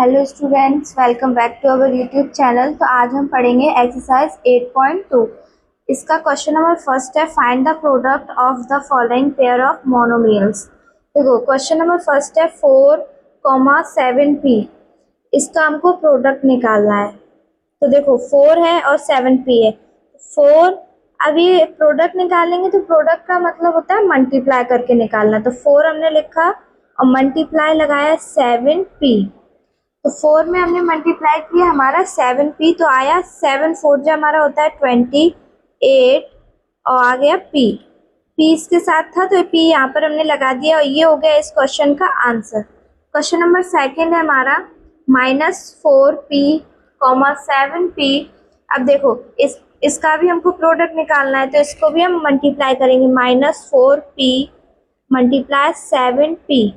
Hello students, welcome back to our YouTube channel. तो आज हम पढ़ेंगे एक्सरसाइज 8.2। इसका क्वेश्चन नंबर फर्स्ट है, find the product of the following pair of monomials. देखो क्वेश्चन नंबर फर्स्ट है 4,7p। इसका हमको प्रोडक्ट निकालना है। तो देखो 4 है और 7p है। 4 अभी प्रोडक्ट निकालेंगे तो प्रोडक्ट का मतलब होता है मल्टीप्लाई करके निकालना। तो 4 हमने लिखा और मल्टीप्लाई लगाया 7p। तो 4 में हमने मल्टीप्लाई किया हमारा 7p, तो आया 7 4 जो हमारा होता है 28 और आ गया p। इसके साथ था तो p यहाँ पर हमने लगा दिया और ये हो गया इस क्वेश्चन का आंसर। क्वेश्चन नंबर सेकंड है हमारा -4p, 7p। अब देखो इसका भी हमको प्रोडक्ट निकालना है, तो इसको भी हम मल्टीप्लाई करेंगे। -4p multiply 7p।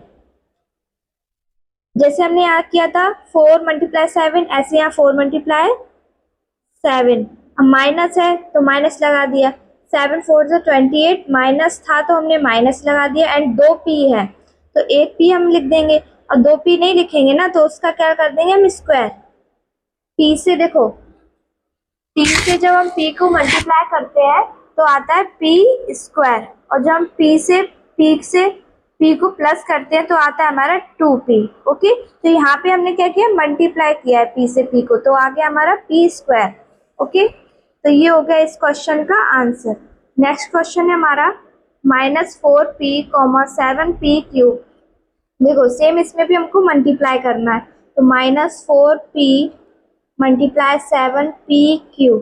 जैसे हमने यहाँ किया था 4 × 7, ऐसे यहाँ 4 × 7। अब माइनस है तो माइनस लगा दिया। 7 4 जो 28, माइनस था तो हमने माइनस लगा दिया। एंड 2p है तो 1p हम लिख देंगे, और 2p नहीं लिखेंगे ना तो उसका क्या कर देंगे हम स्क्वायर। p से देखो, p से जब हम p को मल्टीप्लाई करते हैं तो आता है p स्क्वायर, और जब हम p को प्लस करते हैं तो आता है हमारा 2p। ओके, तो यहाँ पे हमने क्या किया, मल्टीप्लाई किया है p से p को, तो आ गया हमारा p स्क्वायर। ओके, तो ये हो गया इस क्वेश्चन का आंसर। नेक्स्ट क्वेश्चन है हमारा -4p, 7p क्यूब। देखो सेम इसमें भी हमको मल्टीप्लाई करना है, तो -4p मल्टीप्लाई 7p क्यूब।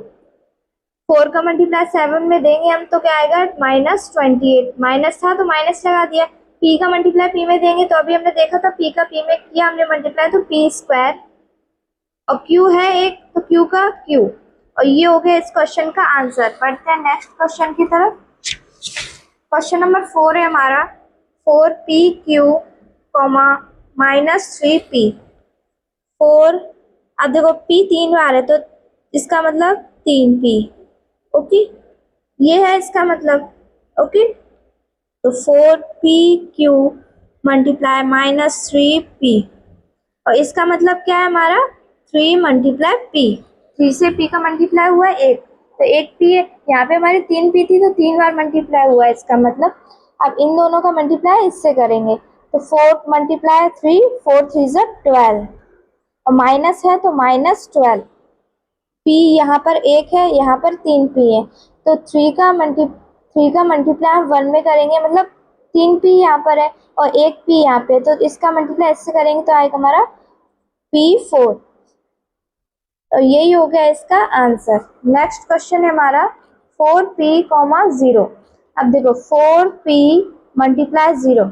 4 का मल्टीप्लाई 7 में देंगे हम तो क्या आएगा -28। माइनस था तो माइनस लगा दिया। p का मल्टीप्लाई p में देंगे तो अभी हमने देखा था p का p में किया हमने मल्टीप्लाई, तो p स्क्वायर। और q है एक तो q का q। और ये हो गया इस क्वेश्चन का आंसर। बढ़ते हैं नेक्स्ट क्वेश्चन की तरफ। क्वेश्चन नंबर 4 है हमारा 4p क्यूब, -3p। 4, अब देखो p 3 बार है तो इसका मतलब 3p। ओके, ये है इसका मतलब। ओके, तो 4p क्यूब मल्टीप्लाई -3p, और इसका मतलब क्या है हमारा 3 × p। 3 से p का मल्टीप्लाई हुआ है 1, तो 1p है। यहाँ पे हमारी 3p थी तो 3 बार मल्टीप्लाई हुआ है इसका मतलब। अब इन दोनों का मल्टीप्लाई इससे करेंगे, तो 4 × 3, 4 3 12, और माइनस है तो -12। p यहाँ पर 1 है, यहाँ पर 3p है, तो 3 का मल्टीप्लाई हम 1 में करेंगे, मतलब 3p यहाँ पर है और 1p यहाँ पे, तो इसका मल्टीप्लाई इससे करेंगे तो आएगा हमारा p4। तो यही हो गया इसका आंसर। नेक्स्ट क्वेश्चन है हमारा 4p, 0। अब देखो 4p मल्टीप्लाई 0,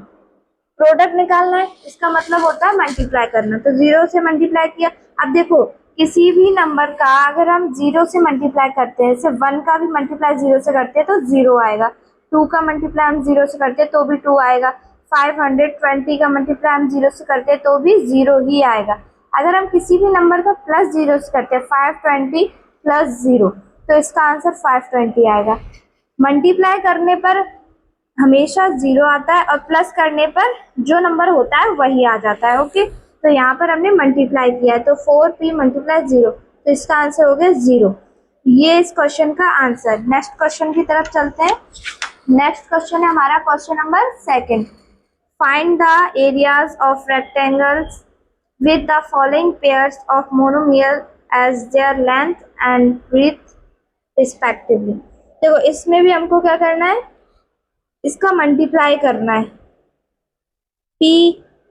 प्रोडक्ट निकालना है, इसका मतलब होता है मल्टीप्लाई करना, तो 0 से मल्टीप्लाई किया। अब देखो किसी भी नंबर का अगर हम 0 से मल्टीप्लाई करते हैं, जैसे 1 का भी मल्टीप्लाई 0 से करते हैं तो 0 आएगा। 2 का मल्टीप्लाई हम 0 से करते हैं तो भी 2 आएगा। 520 का मल्टीप्लाई हम 0 से करते हैं तो भी 0 ही आएगा। अगर हम किसी भी नंबर का प्लस 0 से करते हैं, 520 + 0, तो इसका आंसर 520 आएगा। मल्टीप्लाई करने पर हमेशा 0 आता है और प्लस करने पर जो नंबर होता है वही आ जाता है। ओके, तो यहाँ पर हमने मल्टीप्लाई किया है, तो 4p मल्टीप्लाई 0, तो इसका आंसर हो गया 0। ये इस क्वेश्चन का आंसर। नेक्स्ट क्वेश्चन की तरफ चलते हैं। नेक्स्ट क्वेश्चन है हमारा question number 2। Find the areas of rectangles with the following pairs of monomial as their length and breadth respectively. देखो इसमें भी हमको क्या करना है, इसका मल्टीप्लाई करना है। p,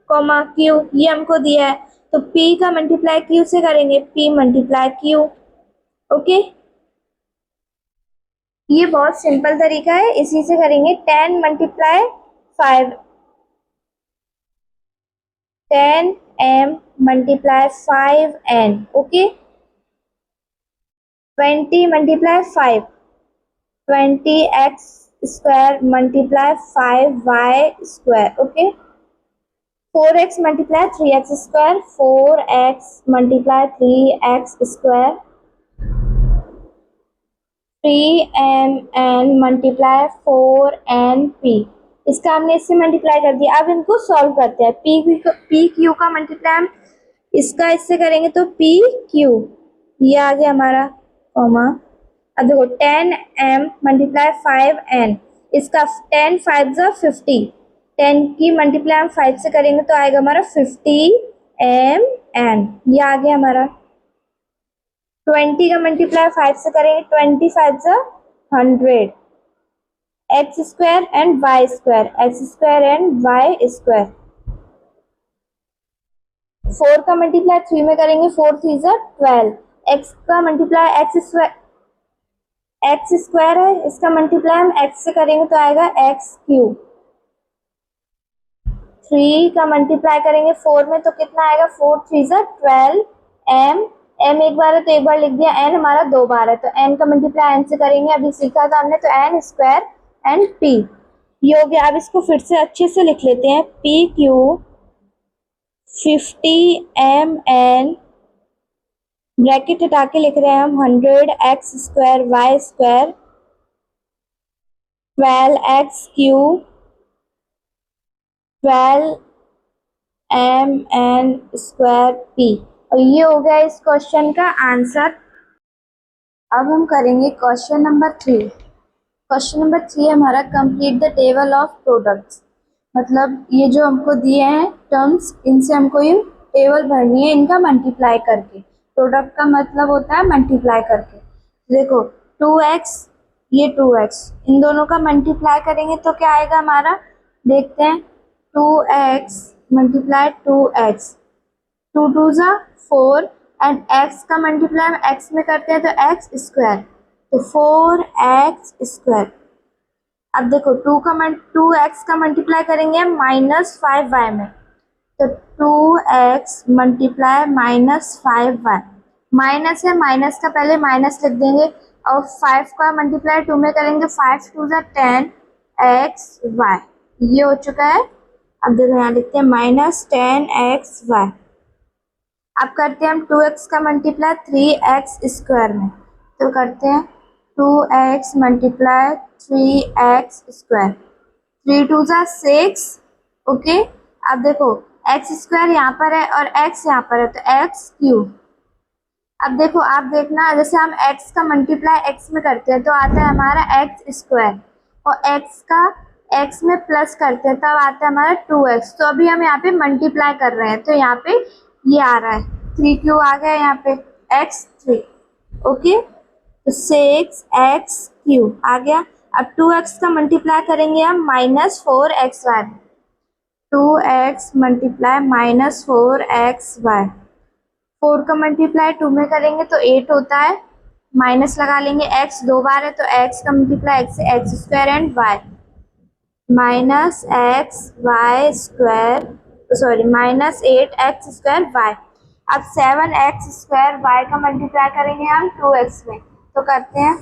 q ये हमको दिया है, तो p का मल्टीप्लाई q से करेंगे, p मल्टीप्लाई q। ओके, ये बहुत सिंपल तरीका है, इसी से करेंगे। 10 × 5, 10m × 5n। Okay, 20 × 5, 20x square multiply 5y²। Okay, 4x multiply 3x square, 4x multiply 3x², 3mn multiply 4np। इसका हमने इससे मल्टीप्लाई कर दिया। अब इनको सॉल्व करते हैं। p q का मल्टीप्लाई हम इसका इससे करेंगे तो पी क्यू, ये आ गया हमारा कॉमा। अब देखो 10m मल्टीप्लाई 5n, इसका 10 5 जा 50, 10 की मल्टीप्लाई हम 5 से करेंगे तो आएगा हमारा 50mn, ये आ गया हमारा। 20 का मल्टीप्लाई 5 से करेंगे 20 5 जा 100, x square and y square, x square and y square. 4 का मल्टीप्लाई 3 में करेंगे 4 3 जा 12, एक्स का मल्टीप्लाई एक्स स्क्वायर है, इसका मल्टीप्लाई हम एक्स से करेंगे तो आएगा एक्स क्यूब। 3 का मल्टीप्लाई करेंगे 4 में तो कितना आएगा, 4 3 जा 12, एम एक बार है तो एक बार लिख दिया, एन हमारा 2 बार है तो एन का मल्टीप्लाई एन से करेंगे, अभी सीखा था हमने, तो एन स्क्वायर एंड पी, ये हो गया। अब इसको फिर से अच्छे से लिख लेते हैं, पी क्यू 50mn, ब्रैकेट हटा के लिख रहे हैं हम 100 x square y square 12x cube 12mn square p, और ये हो गया इस क्वेश्चन का आंसर। अब हम करेंगे क्वेश्चन नंबर 3। क्वेश्चन नंबर 3 हमारा complete the table of products, मतलब ये जो हमको दिए हैं टर्म्स, इनसे हमको ये टेबल भरनी है, इनका मल्टीप्लाई करके। प्रोडक्ट का मतलब होता है मल्टीप्लाई करके। देखो 2x, ये 2x, इन दोनों का मल्टीप्लाई करेंगे तो क्या आएगा हमारा, देखते हैं। 2x मल्टीप्लाई 2x, 2 2 जा 4, एंड x का मल्टीप्लाई हम x में करते हैं तो x स्क्वायर, तो 4x स्क्वायर। अब देखो 2x का मल्टीप्लाई करेंगे हम -5y में, तो 2x मल्टीप्लाई -5y, माइनस है, माइनस का पहले माइनस लिख देंगे, और 5 का मल्टीप्लाई 2 में करेंगे, 5 2 जा 10xy, ये हो चुका है। अब देखो यहाँ लिखते हैं -10xy। अब करते हैं हम 2x का मल्टीप्लाई 3x स्क्वायर में, तो करते हैं 2x मल्टीप्लाई 3x स्क्वायर, 3 2 जा 6, ओके। अब देखो x स्क्वायर यहाँ पर है और x यहाँ पर है तो x क्यूब। अब देखो आप देखना, जैसे हम x का मल्टीप्लाई x में करते हैं तो आता है हमारा x स्क्वायर, और x का x में प्लस करते हैं तब आता है हमारा 2x, तो अभी हम यहाँ पे मल्टीप्लाई कर रहे हैं तो यहाँ पे ये आ रहा है 3 क्यू आ गया यहाँ पे x3, ओके, तो 6x क्यूब आ गया। अब 2x का मल्टीप्लाई करेंगे हम -4xy, 2x मल्टीप्लाई -4xy, 4 का मल्टीप्लाई 2 में करेंगे तो 8 होता है, माइनस लगा लेंगे, x 2 बार है तो x का मल्टीप्लाई x से x square and y, -xy square, sorry -8x square y। अब 7x स्क्वायर y का मल्टीप्लाई करेंगे हम 2x में, तो करते हैं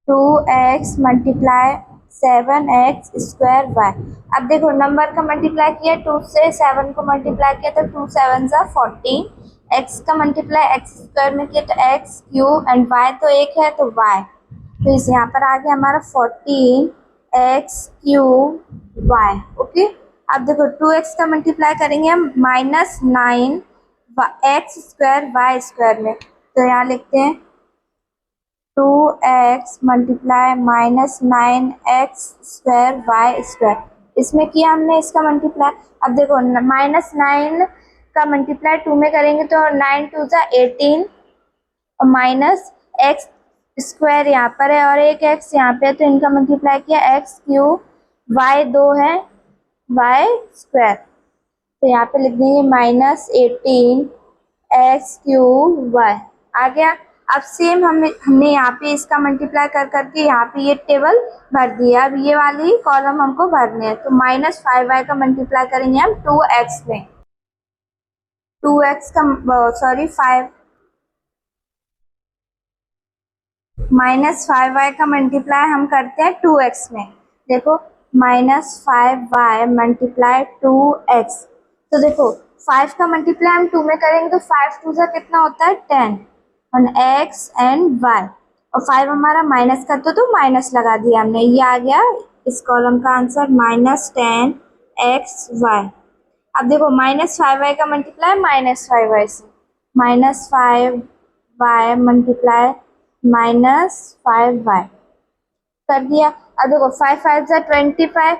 2x multiply 7x square y। अब देखो नंबर का मल्टीप्लाई किया, 2 से 7 को मल्टीप्लाई किया तो 2 7 जा 14, x का मल्टीप्लाई x स्क्वायर में किया तो x क्यूब, एंड y तो एक है तो y, तो इस यहाँ पर आ गया हमारा 14x क्यूब y, ओके। अब देखो 2x का मल्टीप्लाई करेंगे हम -9 x स्क्वायर y स्क्वायर में, तो यहाँ लिखते हैं 2x multiply -9x square y square, इसमें किया हमने इसका मल्टीप्लाई। अब देखो -9 का मल्टीप्लाई 2 में करेंगे तो 9 2 जा 18, और -x स्क्वायर यहाँ पर है और एक x यहाँ पे है तो इनका मल्टीप्लाई किया x क्यूब, y 2 है y स्क्वायर, तो यहाँ पे लिख देंगे -18x क्यूब y आ गया। अब सेम हमने यहाँ पे इसका मल्टीप्लाई कर करके यहाँ पे ये टेबल भर दिया, अब ये वाली कॉलम हमको भरने हैं, तो -5y का मल्टीप्लाई करेंगे हम 2x में, 2x का सॉरी 5 -5y का मल्टीप्लाई हम करते हैं 2x में, देखो -5y मल्टीप्लाई 2x, तो देखो 5 का मल्टीप्लाई हम 2 में करेंगे तो 5 2 जा कितना होता है 10, और x एंड y, और 5 हमारा माइनस करते तो माइनस लगा दिया हमने, ये आ गया इस कॉलम का आंसर -10xy। अब देखो -5y का मल्टीप्लाई -5y से, -5y मल्टीप्लाई -5y कर दिया। अब देखो 5 5 जा 25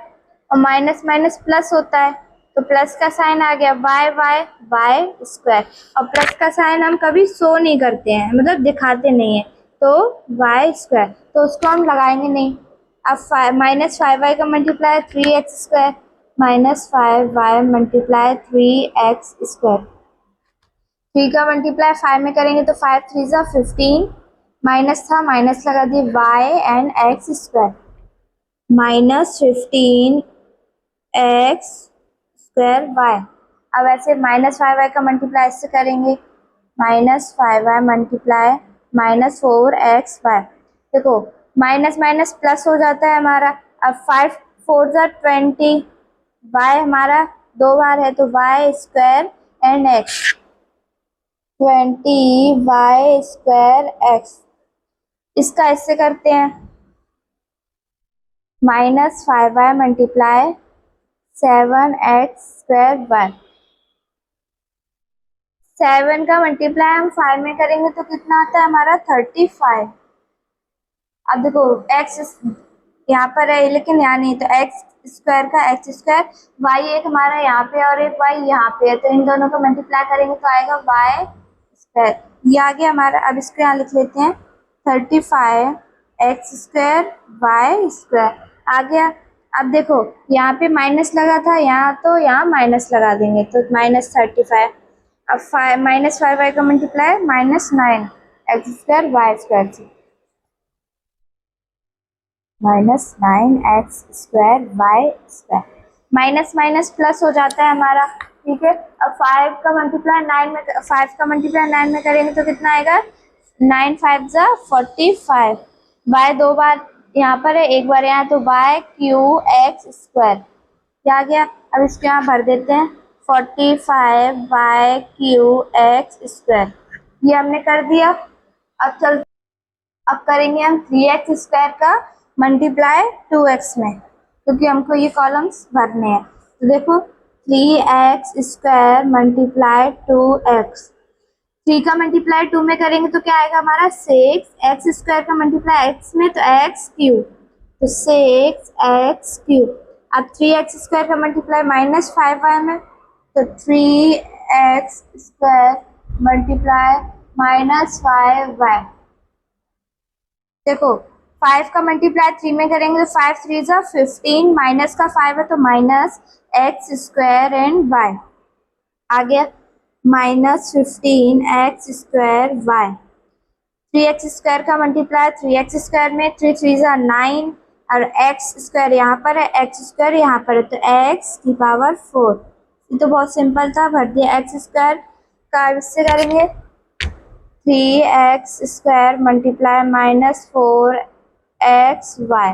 और माइनस माइनस प्लस होता है तो प्लस का साइन आ गया, वाई वाई वाई स्क्वायर। और प्लस का साइन हम कभी शो नहीं करते हैं, मतलब दिखाते नहीं है, तो वाई स्क्वायर, तो उसको हम लगाएंगे नहीं। अब -5y का multiply 3x square, -5y multiply 3x square. 3 का मल्टीप्लाई 5 में करेंगे तो 5 3 जा 15, माइनस था माइनस लगा दिए, y and x square, -15 x square y. अब ऐसे -5y का मल्टीप्लाई इससे करेंगे, -5y मल्टीप्लाई -4x वाई। देखो माइनस माइनस प्लस हो जाता है हमारा। अब 5 4 जा 20, वाई हमारा 2 बार है तो y square and x, 20y square x. इसका इससे करते हैं, -5y multiply 7x square y. 7 का मल्टीप्लाई हम 5 में करेंगे तो कितना आता है हमारा 35। अब देखो x यहाँ पर है लेकिन यहाँ नहीं, तो x स्क्वायर का x स्क्वायर, y एक हमारा यहाँ पे और एक y यहाँ पे है, तो इन दोनों को मल्टीप्लाई करेंगे तो आएगा y स्क्वायर। ये आ गया हमारा। अब इसको यहाँ लिख लेते हैं 35x स्क्वायर वाई स्क्वायर आ गया। अब देखो यहाँ पे माइनस लगा था, यहाँ तो यहाँ माइनस लगा देंगे तो -35। अब -5y का multiply -9x square y square से, -9x square y square. Minus minus plus हो जाता है हमारा, ठीक है। अब 5 का मल्टीप्लाई 9 में करेंगे तो कितना आएगा, 9 5 जा 45, वाई 2 बार यहाँ पर है, एक बार यहाँ, तो वाई क्यू एक्स स्क्वायर क्या आ गया। अब इसको यहाँ भर देते हैं, 45 वाई क्यू एक्स स्क्वायर, ये हमने कर दिया। अब करेंगे हम 3x स्क्वायर का मल्टीप्लाई 2x में, क्योंकि हमको ये कॉलम्स भरने हैं। तो देखो 3x स्क्वायर मल्टीप्लाई 2x, 3 का मल्टीप्लाई 2 में करेंगे तो क्या आएगा हमारा 6x स्क्वायर का मल्टीप्लाई x में तो x क्यूब, तो 6x क्यूब। अब 3x स्क्वायर का मल्टीप्लाई -5y में तो 3x स्क्वायर मल्टीप्लाई -5y। देखो 5 का मल्टीप्लाई 3 में करेंगे तो 5 3 जा 15, माइनस का 5 है तो -x स्क्वायर एंड y आ गया, -15x square y। 3x square का मल्टीप्लाई 3x स्क्वायर में 3 3 जा 9 और x स्क्वायर यहाँ पर है, x स्क्वायर यहाँ पर है तो x की पावर 4। ये तो बहुत सिंपल था, भर दिया। x स्क्वायर का इससे करेंगे 3x square multiply -4x Y,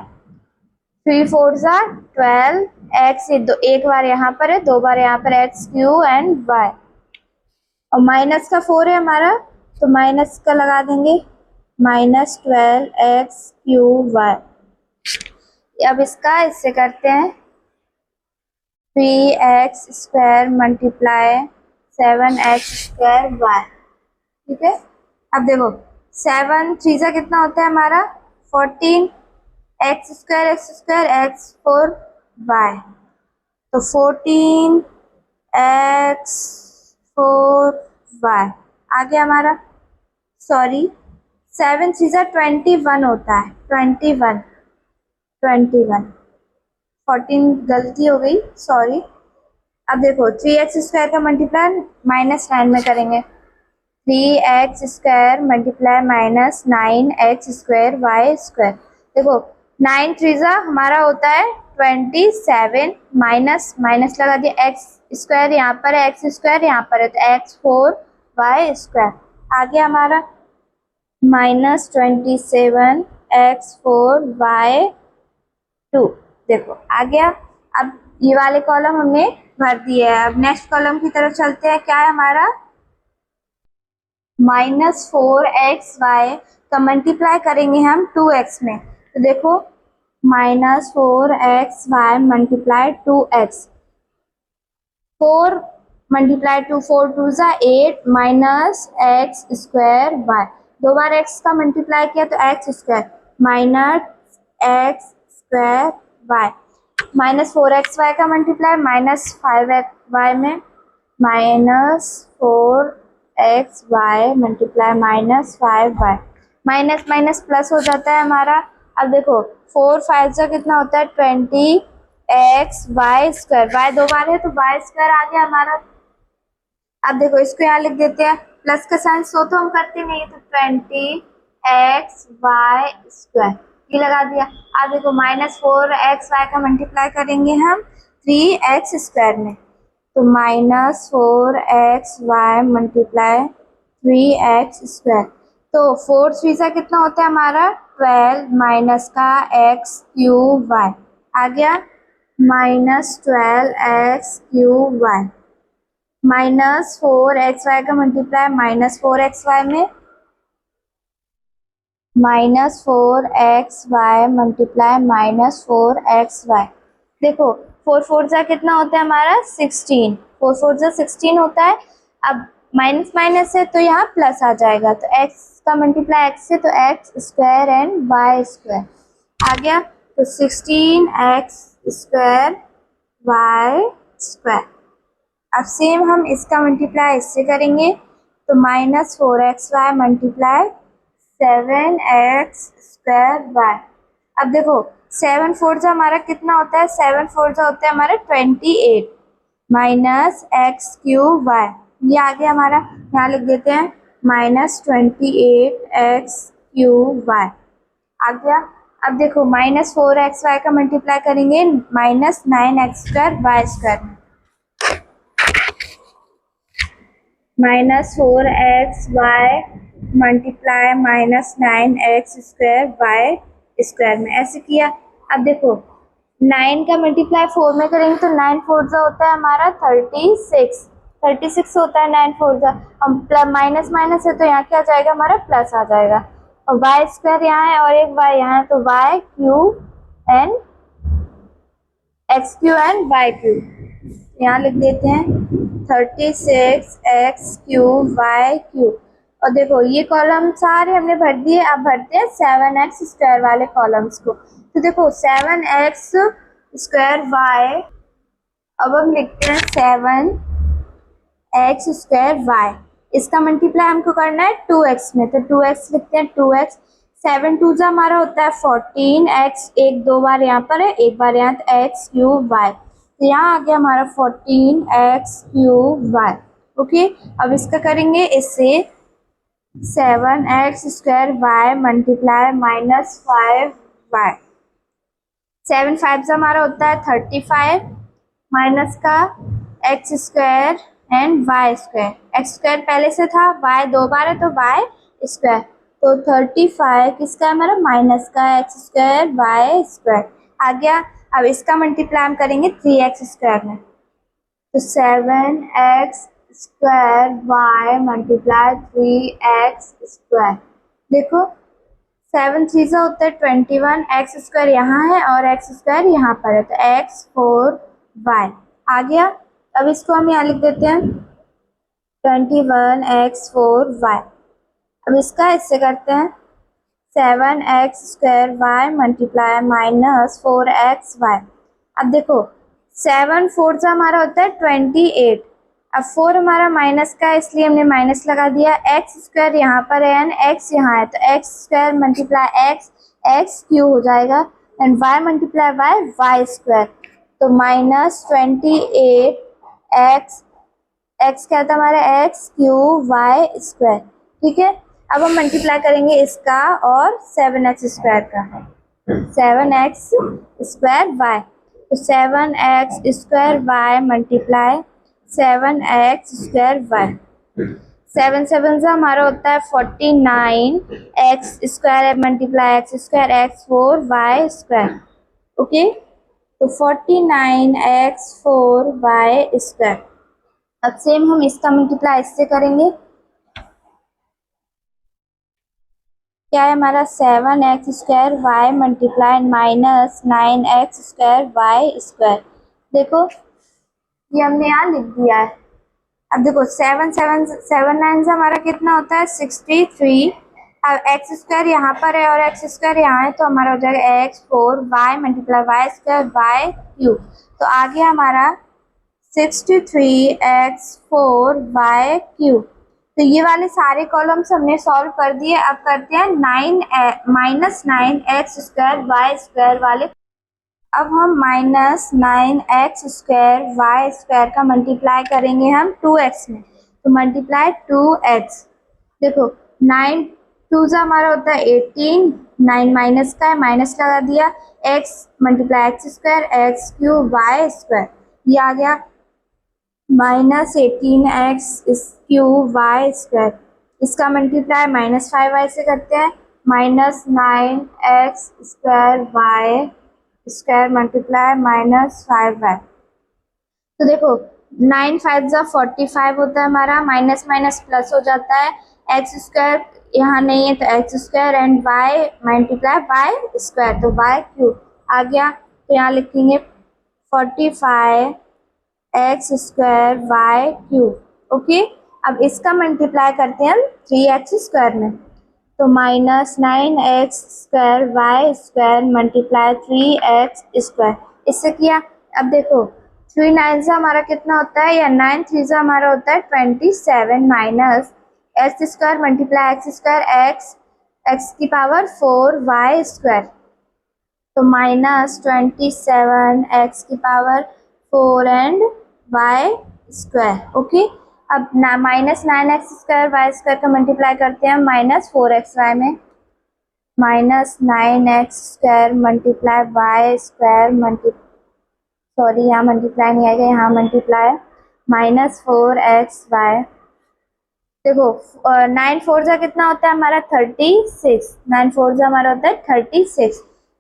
3 4 जा 12 x, एक बार यहाँ पर है, 2 बार यहाँ पर x क्यू एंड y। और माइनस का 4 है हमारा तो माइनस का लगा देंगे, -12x क्यू y। अब इसका इससे करते हैं 3x square multiply 7x square y, ठीक है। अब देखो 7 3 जा कितना होता है हमारा 14, x स्क्वायर x 4 y, तो 14x 4 y आ गया हमारा। सॉरी 7 3 जा 21 होता है, 21 14 गलती हो गई, सॉरी। अब देखो 3x स्क्वायर का मल्टीप्लाई -9 में करेंगे, 3x square multiply -9x square y square. देखो 9 3 जा हमारा होता है 27, माइनस माइनस लगा दिया, x स्क्वायर यहाँ पर है, x स्क्वायर यहाँ पर है तो x 4 वाई स्क्वायर आ गया हमारा, -27 x 4 वाई 2। देखो आ गया। अब ये वाले कॉलम हमने भर दिए है। अब नेक्स्ट कॉलम की तरफ चलते हैं, क्या है हमारा -4xy का मल्टीप्लाई करेंगे हम 2x में, तो देखो -4xy multiply 2x, 4 multiply two 4 to ज़ा 8 माइनस एक्स स्क्वायर वाई, दो बार एक्स का मल्टीप्लाई किया तो x square minus x square y, minus 4 x y का मल्टीप्लाई माइनस 5 वाई में minus 4 x y multiply minus 5 y, minus minus plus हो जाता है हमारा। अब देखो 4 5 से कितना होता है 20 एक्स वाई स्क्वायर, वाई दो बार है तो वाई स्क्वायर आ गया हमारा। अब देखो इसको यहाँ लिख देते हैं, प्लस का साइन सो तो हम करते नहीं तो 20 एक्स वाई स्क्वायर ये लगा दिया। अब देखो माइनस 4 एक्स वाई का मल्टीप्लाई करेंगे हम 3 एक्स स्क्वायर में, तो minus 4 x y multiply 3 x square, तो 4 3 से कितना होता है हमारा 12 माइनस का एक्स क्यूब वाई आ गया, minus 12 x cube y minus 4 x y का मल्टीप्लाई माइनस 4 एक्स वाई में minus 4 x y multiply minus 4 x y. देखो 4 4 जा कितना होता है हमारा 16, 4 4 जा 16 होता है। अब माइनस माइनस है तो यहाँ प्लस आ जाएगा, तो एक्स का मल्टीप्लाई एक्स से तो x square and y square आ गया, तो 16 एक्स स्क्वायर वाई स्क्वायर। अब सेम हम इसका मल्टीप्लाई इससे करेंगे, तो minus 4 x y multiply 7 x square y. अब देखो 7 4 जा हमारा कितना होता है 7 4 जा होता है हमारा 28 माइनस एक्स क्यूब वाई, ये आ गया हमारा, यहाँ लिख देते हैं माइनस 28 एक्स क्यूब वाई आ गया। अब देखो माइनस 4 एक्स वाई का मल्टीप्लाई करेंगे minus 9 x square y square, minus 4 x y multiply minus 9 x square y square में, ऐसे किया। अब देखो 9 का मल्टीप्लाई 4 में करेंगे तो 9 4 जा होता है हमारा 36 होता है 9 4 जा, हम माइनस माइनस है तो यहाँ क्या आ जाएगा हमारा प्लस आ जाएगा, और वाई स्क्वायर यहाँ है और एक वाई यहाँ है, तो y cube and x cube and y cube यहाँ लिख देते हैं 36 एक्स क्यूब वाई क्यूब। और देखो ये कॉलम सारे हमने भर दिए, अब भरते हैं 7 एक्स स्क्वायर वाले कॉलम्स को, तो देखो 7 एक्स स्क्वायर वाई, अब हम लिखते हैं 7 एक्स स्क्वायर वाई, इसका मल्टीप्लाई हमको करना है 2x में, तो 2x लिखते हैं 2x, 7 2 जा हमारा होता है 14x, एक दो बार यहाँ पर है एक बार यहाँ, तो एक्स क्यूब वाई, तो यहाँ आ गया हमारा 14x क्यूब वाई। ओके, अब इसका करेंगे इससे 7 x square y multiply minus 5 y, 7 5 से हमारा होता है 35 माइनस का x square and y square, x square पहले से था, वाई दो बार है तो वाई स्क्वायर, तो 35 किसका है हमारा माइनस का एक्स स्क्वायर वाई स्क्वायर आ गया। अब इसका मल्टीप्लाई हम करेंगे 3x स्क्वायर में, तो 7 x square y multiply 3x square, देखो 7 3 से होता है 21, एक्स स्क्वायर यहाँ है और एक्स स्क्वायर यहाँ पर है, तो एक्स 4 वाई आ गया। अब इसको हम यहाँ लिख देते हैं 21 एक्स 4 वाई। अब इसका इससे करते हैं 7 x square y multiply minus 4 x y. अब देखो 7 4 से हमारा होता है 28, अब 4 हमारा माइनस का है इसलिए हमने माइनस लगा दिया, एक्स स्क्वायर यहाँ पर है एंड एक्स यहाँ है, तो x square multiply x x cube हो जाएगा and y multiply y y square, तो माइनस 28 एक्स, एक्स क्या था हमारा एक्स क्यू वाई स्क्वायर। ठीक है, अब हम मल्टीप्लाई करेंगे इसका और 7 एक्स स्क्वायर का, 7 एक्स स्क्वायर वाई, तो 7 x square y multiply 7 x square y, 7 7 से हमारा होता है 49 x square multiply x square x 4 y square. Okay, तो 49 एक्स 4 वाई स्क्वायर। अब सेम हम इसका मल्टीप्लाई इससे करेंगे, क्या है हमारा 7 x square y multiply minus 9 x square y square. देखो ये हमने यहाँ लिख दिया है। अब देखो 7 हमारा कितना होता है 63। अब एक्स स्क्वायर यहाँ पर है और एक्स स्क्वायर यहाँ है तो हमारा हो जाएगा x4 y multiply y square y cube. तो आ गया हमारा 63x4y क्यूब। तो ये वाले सारे कॉलम्स हमने सॉल्व कर दिए। अब करते हैं -9x² y² वाले। अब हम -9x² y² का मल्टीप्लाई करेंगे हम 2x में, तो मल्टीप्लाई 2x। देखो 9 2 से हमारा होता है 18, 9 माइनस का है, माइनस लगा दिया, x multiply x² x³ y², ये आ गया -18x³ इसका मल्टीप्लाई -5y से करते हैं, -9x² मल्टीप्लाई -5y। तो देखो 9 5 जा 45 होता है हमारा, माइनस माइनस प्लस हो जाता है, x² यहाँ नहीं है तो x² and y multiply y², तो y³ आ गया। तो यहाँ लिखेंगे 45 x² ओके। अब इसका मल्टीप्लाई करते हैं हम 3x² में, तो -9x² मल्टीप्लाई 3x², इससे किया। अब देखो 3 9 से हमारा कितना होता है, या 9 3 से हमारा होता है 27 minus x² multiply x² x⁴y², तो -27x⁴ एंड y² ओके। अब -9x² y² का मल्टीप्लाई करते हैं हम -4xy में, -9x² मल्टीप्लाई y² सॉरी यहाँ मल्टीप्लाई नहीं आएगा, यहाँ मल्टीप्लाई -4xy। देखो 9 4 जा कितना होता है हमारा 36, 9 4 जा हमारा होता है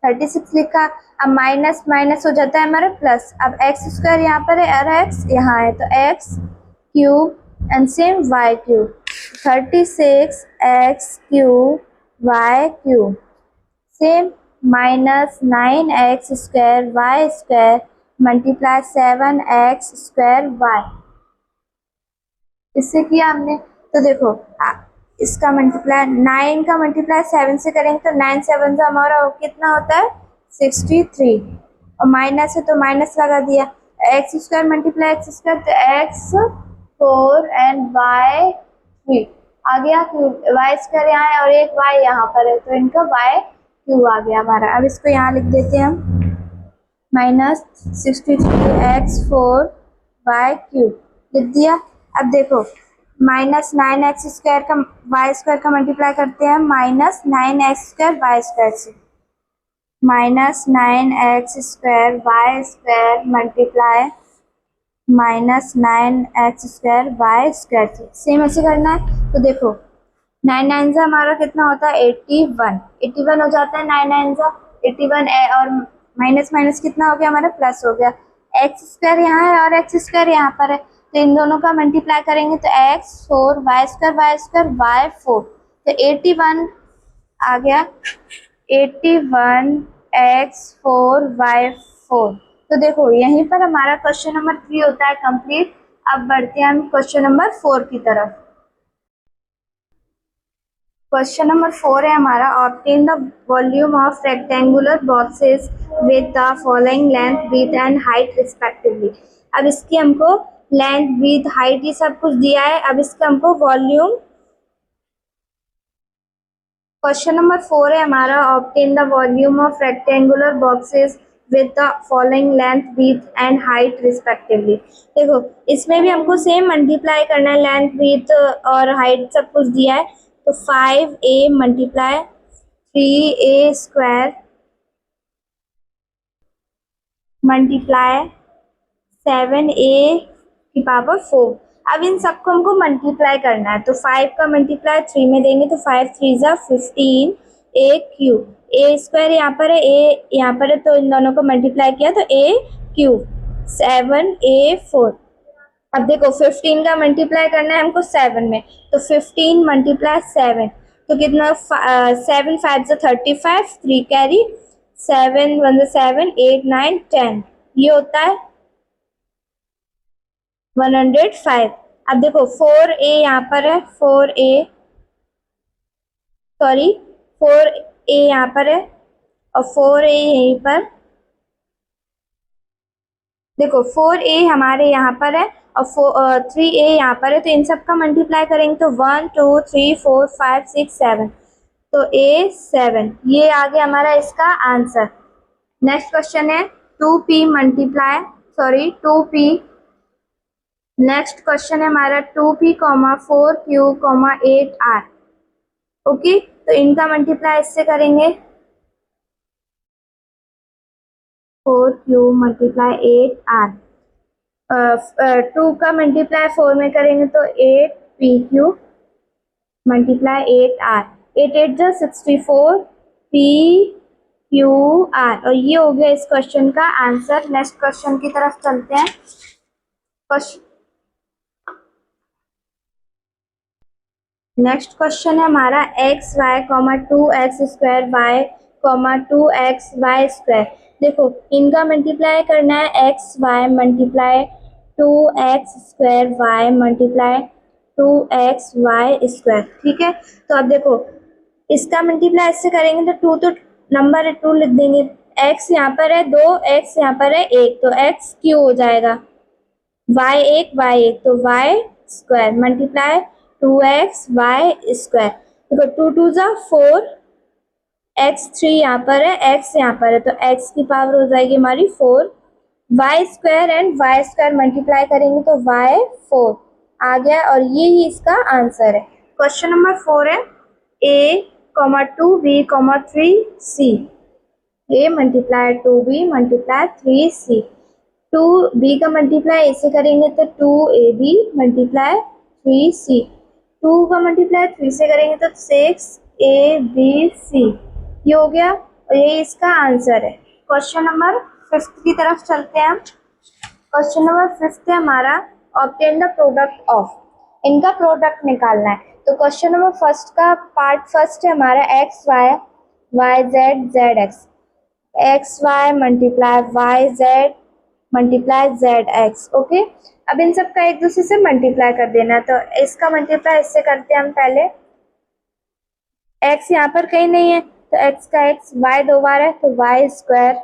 36 लिखा। अब माइनस माइनस हो जाता है हमारा प्लस। अब x² यहाँ पर है और x यहाँ है, तो x³ and same y³, 36x³ same -9x² y² multiply 7x² y। इससे किया हमने। तो देखो इसका मल्टीप्लाई 9 का मल्टीप्लाई 7 से करेंगे तो 9 7 से हमारा कितना होता है 63, और माइनस है तो माइनस लगा दिया, x² मल्टीप्लाई x² तो x4 एंड y3 आ गया, y² यहाँ है और एक y यहाँ पर है, तो इनका y³ आ गया हमारा। अब इसको यहाँ लिख देते हैं हम -63x4y³ लिख दिया। अब देखो -9x² का y² का मल्टीप्लाई करते हैं -9x² y² से, -9x² y² multiply -9x² y² से, सेम ऐसे करना है। तो देखो 9 9 से हमारा कितना होता है 81 हो जाता है, 9 9 से 81 और माइनस माइनस कितना हो गया हमारा प्लस हो गया, x² यहाँ है और x² यहाँ पर है, तो इन दोनों का मल्टीप्लाई करेंगे तो x4 y² y4, तो 81 आ गया, 81 x4 y4। तो देखो यहीं पर हमारा क्वेश्चन नंबर 3 होता है कंप्लीट। अब बढ़ते हैं हम क्वेश्चन नंबर 4 की तरफ। क्वेश्चन नंबर 4 है हमारा, obtain the volume of rectangular boxes with the following length width and height respectively. अब इसकी हमको लेंथ विड्थ हाइट ये सब कुछ दिया है। अब इसका हमको वॉल्यूम, क्वेश्चन नंबर 4 है हमारा, obtain the volume of rectangular boxes with the following length width and height respectively. देखो इसमें भी हमको सेम मल्टीप्लाई करना है, लेंथ विड्थ और हाइट सब कुछ दिया है, तो 5a multiply 3a² multiply 7a⁴। अब इन सबको हमको मल्टीप्लाई करना है, तो 5 का मल्टीप्लाई 3 में देंगे तो 5 3 जा 15 a³ a² यहाँ पर है, a यहाँ पर है, तो इन दोनों को मल्टीप्लाई किया तो a³ 7a4। अब देखो 15 का मल्टीप्लाई करना है हमको 7 में, तो 15 मल्टीप्लाई 7, तो कितना 7 5 से 35, 3 कैरी, 7 1 7 8 9 10, ये होता है 105। अब देखो 4a यहाँ पर है, 4a, सॉरी 4a यहाँ पर है और 4a यहीं पर। देखो 4a हमारे यहाँ पर है और 3a यहाँ पर है, तो इन सब का मल्टीप्लाई करेंगे तो 1 2 3 4 5 6 7, तो a 7, ये आ गया हमारा इसका आंसर। नेक्स्ट क्वेश्चन है 2p multiply, sorry 2p। Next question है हमारा 2p, 4q, 8r। ओके, तो इनका मल्टीप्लाई इससे करेंगे 4q मल्टीप्लाई 8r। 2 का मल्टीप्लाई 4 में करेंगे तो 8pq मल्टीप्लाई 8r। 8 8 जा 64 pqr, और ये हो गया इस क्वेश्चन का आंसर। नेक्स्ट क्वेश्चन की तरफ चलते हैं। नेक्स्ट क्वेश्चन है हमारा x y comma 2x square y comma 2x y square. देखो इनका मल्टीप्लाई करना है x y multiply 2x square y multiply 2x y square, ठीक है। तो अब देखो इसका मल्टीप्लाई इससे करेंगे तो 2 तो नंबर है 2 लिख देंगे, x यहाँ पर है 2, x यहाँ पर है 1, तो x क्यू हो जाएगा, y1 y1, तो y square multiply 2x y square. देखो 2 2 जा 4, x3 यहाँ पर है, x यहाँ पर है, तो x की पावर हो जाएगी हमारी 4। y square and y square multiply करेंगे तो y4 आ गया, और ये ही इसका आंसर है। क्वेश्चन नंबर 4 है a, 2b, 3c। a multiply 2b multiply 3c। 2b का मल्टीप्लाई ऐसे करेंगे तो 2ab मल्टीप्लाई 3c। 2 का मल्टीप्लाई 3 से करेंगे तो 6abc। ये हो गया और ये इसका आंसर है। क्वेश्चन नंबर 5 की तरफ चलते हैं हम। क्वेश्चन नंबर 5 है हमारा ऑब्टेन द प्रोडक्ट ऑफ, इनका प्रोडक्ट निकालना है। तो क्वेश्चन नंबर फर्स्ट का पार्ट फर्स्ट है हमारा x y y z z x, x y multiply y z multiply z x. Okay, अब इन सब का एक दूसरे से मल्टीप्लाई कर देना है, तो इसका मल्टीप्लाई इससे करते हैं हम पहले। x यहाँ पर कहीं नहीं है तो x का x, y 2 बार है तो y स्क्वायर,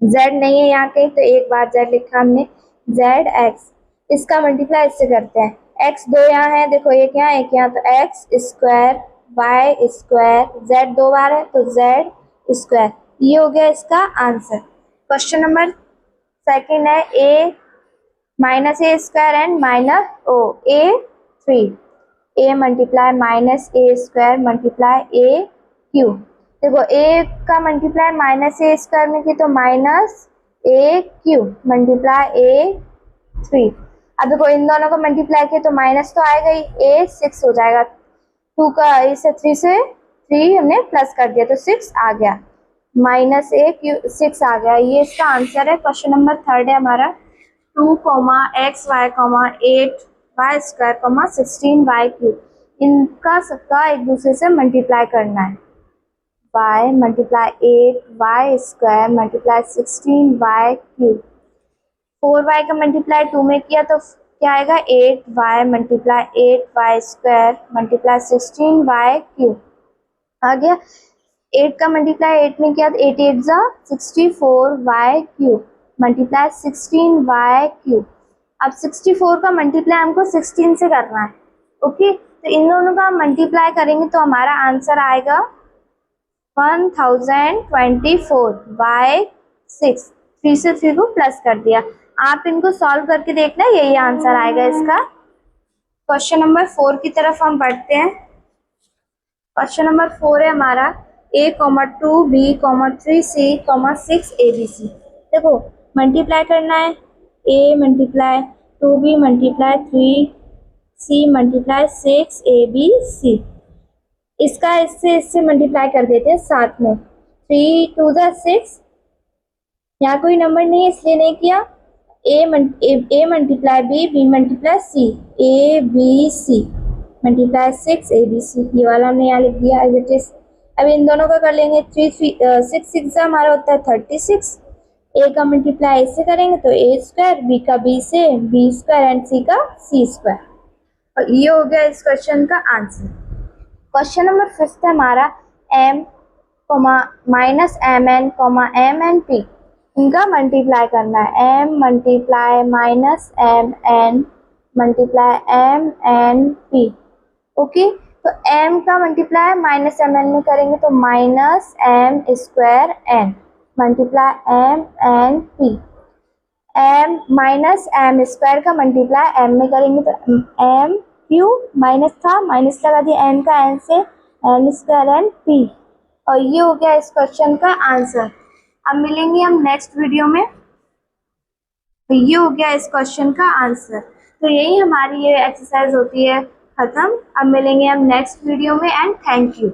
z नहीं है यहाँ कहीं तो एक बार z लिखा हमने, जेड एक्स। इसका मल्टीप्लाई इससे करते हैं, x 2 यहाँ है, देखो एक यहाँ तो x square y square, z 2 बार है तो z स्क्वायर। ये हो गया इसका आंसर। क्वेश्चन नंबर सेकेंड है a minus A square and minus a3, a multiply minus A square multiply A Q. देखो a का मल्टीप्लाई माइनस ए स्क्वायर में की तो माइनस ए क्यू मल्टीप्लाई a3। अब देखो इन दोनों को मल्टीप्लाई किया तो माइनस तो आएगा ही, a6 हो जाएगा। 2 का इसे 3 से 3 हमने प्लस कर दिया तो 6 आ गया, माइनस ए क्यू 6 आ गया। ये इसका आंसर है। क्वेश्चन नंबर 3 है हमारा 2, x y, 8 y square, 16 y cube. इनका सबका एक दूसरे से मल्टीप्लाई करना है, y multiply 8 y square multiply 16 y cube. 4y का मल्टीप्लाई 2 में किया तो क्या आएगा, 8y multiply 8y square multiply 16y cube आ गया। 8 का मल्टीप्लाई 8 में किया तो 8 8 जा 64y cube multiply 16y cube. अब 64 का मल्टीप्लाई हमको 16 से करना है। ओके, तो इन दोनों का मल्टीप्लाई करेंगे तो हमारा आंसर आएगा 1024/6। 3 से 3 को प्लस कर दिया। आप इनको सॉल्व करके देखना, यही आंसर आएगा इसका। क्वेश्चन नंबर 4 की तरफ हम बढ़ते हैं। क्वेश्चन नंबर 4 है हमारा a, 2b, 3c, 6abc। देखो मल्टीप्लाई करना है, a multiply 2b multiply 3c multiply 6abc। इसका इससे मल्टीप्लाई कर देते हैं साथ में, 3 2 जा 6, यहाँ कोई नंबर नहीं है इसलिए नहीं किया। a multiply b multiply c, abc multiply 6abc, ये वाला हमने यहाँ लिख दिया एज इट इज। अब इन दोनों का कर लेंगे, 6 6 हमारा होता है 36, ए का मल्टीप्लाई ए से करेंगे तो ए स्क्वायर, बी का बी से बी स्क्वायर एंड सी का सी स्क्वायर। और ये हो गया इस क्वेश्चन का आंसर। क्वेश्चन नंबर 5 है हमारा m minus m n m n p, इनका मल्टीप्लाई करना है। m multiply minus m n multiply m n p. Okay, तो m का मल्टीप्लाई माइनस एम एन में करेंगे तो minus m square n multiply m n p. M minus m square का multiply m में करेंगे तो एम क्यू माइनस था, माइनस लगा दिया एन का, एन से एन स्क्वायर एन पी। और ये हो गया इस क्वेश्चन का आंसर। अब मिलेंगे हम नेक्स्ट वीडियो में। तो ये हो गया इस क्वेश्चन का आंसर। तो यही हमारी ये एक्सरसाइज होती है खत्म। अब मिलेंगे हम नेक्स्ट वीडियो में एंड थैंक यू।